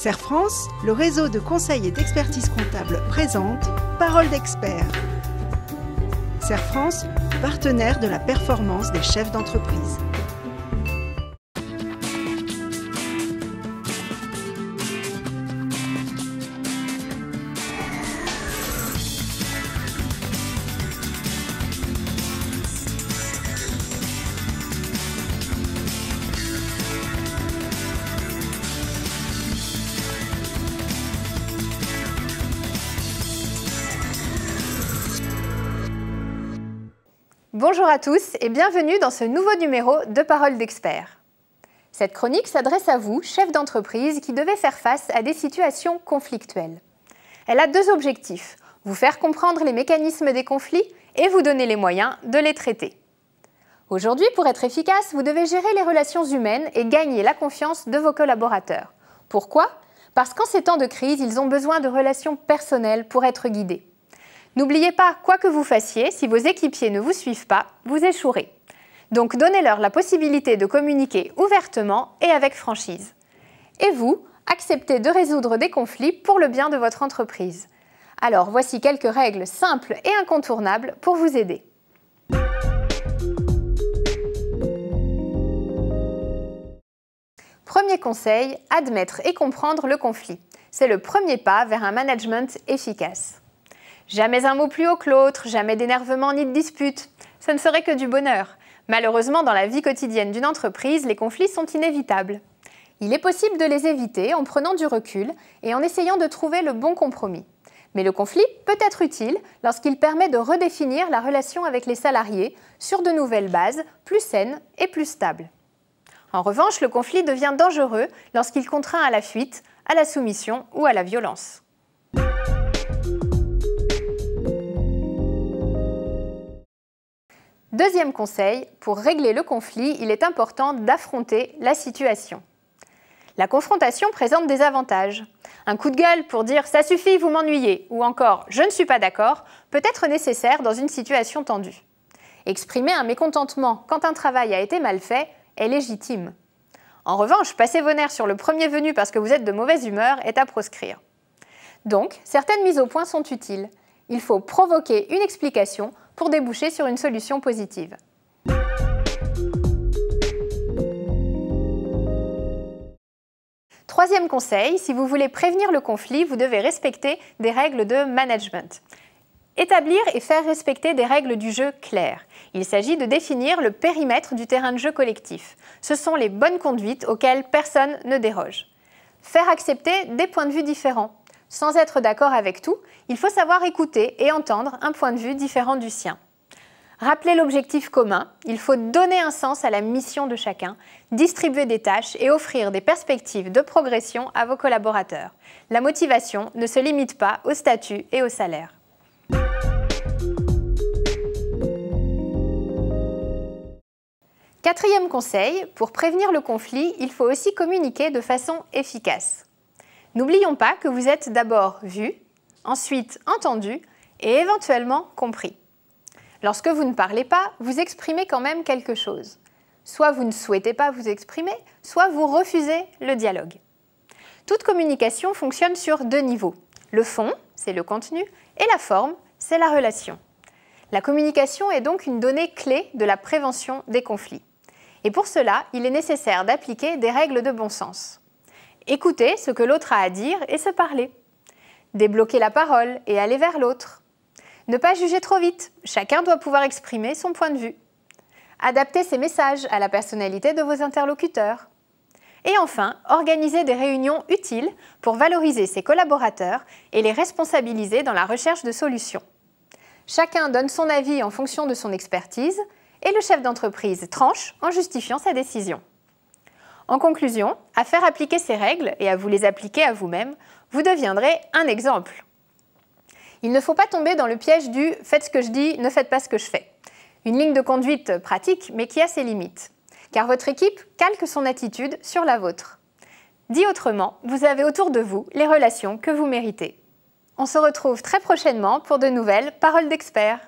Serre France, le réseau de conseil et d'expertise comptable présente Parole d'expert. Serre France, partenaire de la performance des chefs d'entreprise. Bonjour à tous et bienvenue dans ce nouveau numéro de Parole d'expert. Cette chronique s'adresse à vous, chefs d'entreprise, qui devez faire face à des situations conflictuelles. Elle a deux objectifs, vous faire comprendre les mécanismes des conflits et vous donner les moyens de les traiter. Aujourd'hui, pour être efficace, vous devez gérer les relations humaines et gagner la confiance de vos collaborateurs. Pourquoi ? Parce qu'en ces temps de crise, ils ont besoin de relations personnelles pour être guidés. N'oubliez pas, quoi que vous fassiez, si vos équipiers ne vous suivent pas, vous échouerez. Donc donnez-leur la possibilité de communiquer ouvertement et avec franchise. Et vous, acceptez de résoudre des conflits pour le bien de votre entreprise. Alors voici quelques règles simples et incontournables pour vous aider. Premier conseil, admettre et comprendre le conflit. C'est le premier pas vers un management efficace. Jamais un mot plus haut que l'autre, jamais d'énervement ni de dispute. Ce ne serait que du bonheur. Malheureusement, dans la vie quotidienne d'une entreprise, les conflits sont inévitables. Il est possible de les éviter en prenant du recul et en essayant de trouver le bon compromis. Mais le conflit peut être utile lorsqu'il permet de redéfinir la relation avec les salariés sur de nouvelles bases, plus saines et plus stables. En revanche, le conflit devient dangereux lorsqu'il contraint à la fuite, à la soumission ou à la violence. Deuxième conseil, pour régler le conflit, il est important d'affronter la situation. La confrontation présente des avantages. Un coup de gueule pour dire « ça suffit, vous m'ennuyez » ou encore « je ne suis pas d'accord » peut être nécessaire dans une situation tendue. Exprimer un mécontentement quand un travail a été mal fait est légitime. En revanche, passer vos nerfs sur le premier venu parce que vous êtes de mauvaise humeur est à proscrire. Donc, certaines mises au point sont utiles. Il faut provoquer une explication pour déboucher sur une solution positive. Troisième conseil, si vous voulez prévenir le conflit, vous devez respecter des règles de management. Établir et faire respecter des règles du jeu claires. Il s'agit de définir le périmètre du terrain de jeu collectif. Ce sont les bonnes conduites auxquelles personne ne déroge. Faire accepter des points de vue différents. Sans être d'accord avec tout, il faut savoir écouter et entendre un point de vue différent du sien. Rappeler l'objectif commun, il faut donner un sens à la mission de chacun, distribuer des tâches et offrir des perspectives de progression à vos collaborateurs. La motivation ne se limite pas au statut et au salaire. Quatrième conseil, pour prévenir le conflit, il faut aussi communiquer de façon efficace. N'oublions pas que vous êtes d'abord vu, ensuite entendu et éventuellement compris. Lorsque vous ne parlez pas, vous exprimez quand même quelque chose. Soit vous ne souhaitez pas vous exprimer, soit vous refusez le dialogue. Toute communication fonctionne sur deux niveaux. Le fond, c'est le contenu, et la forme, c'est la relation. La communication est donc une donnée clé de la prévention des conflits. Et pour cela, il est nécessaire d'appliquer des règles de bon sens. Écouter ce que l'autre a à dire et se parler. Débloquer la parole et aller vers l'autre. Ne pas juger trop vite, chacun doit pouvoir exprimer son point de vue. Adapter ses messages à la personnalité de vos interlocuteurs. Et enfin, organiser des réunions utiles pour valoriser ses collaborateurs et les responsabiliser dans la recherche de solutions. Chacun donne son avis en fonction de son expertise et le chef d'entreprise tranche en justifiant sa décision. En conclusion, à faire appliquer ces règles et à vous les appliquer à vous-même, vous deviendrez un exemple. Il ne faut pas tomber dans le piège du « faites ce que je dis, ne faites pas ce que je fais ». Une ligne de conduite pratique, mais qui a ses limites. Car votre équipe calque son attitude sur la vôtre. Dit autrement, vous avez autour de vous les relations que vous méritez. On se retrouve très prochainement pour de nouvelles Paroles d'experts.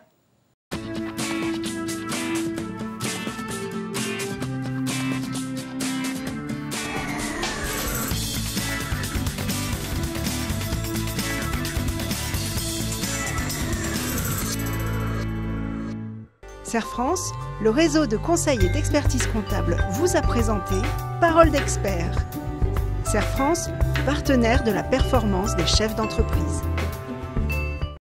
CERF France, le réseau de conseil et d'expertise comptable vous a présenté Parole d'expert. CERF France, partenaire de la performance des chefs d'entreprise.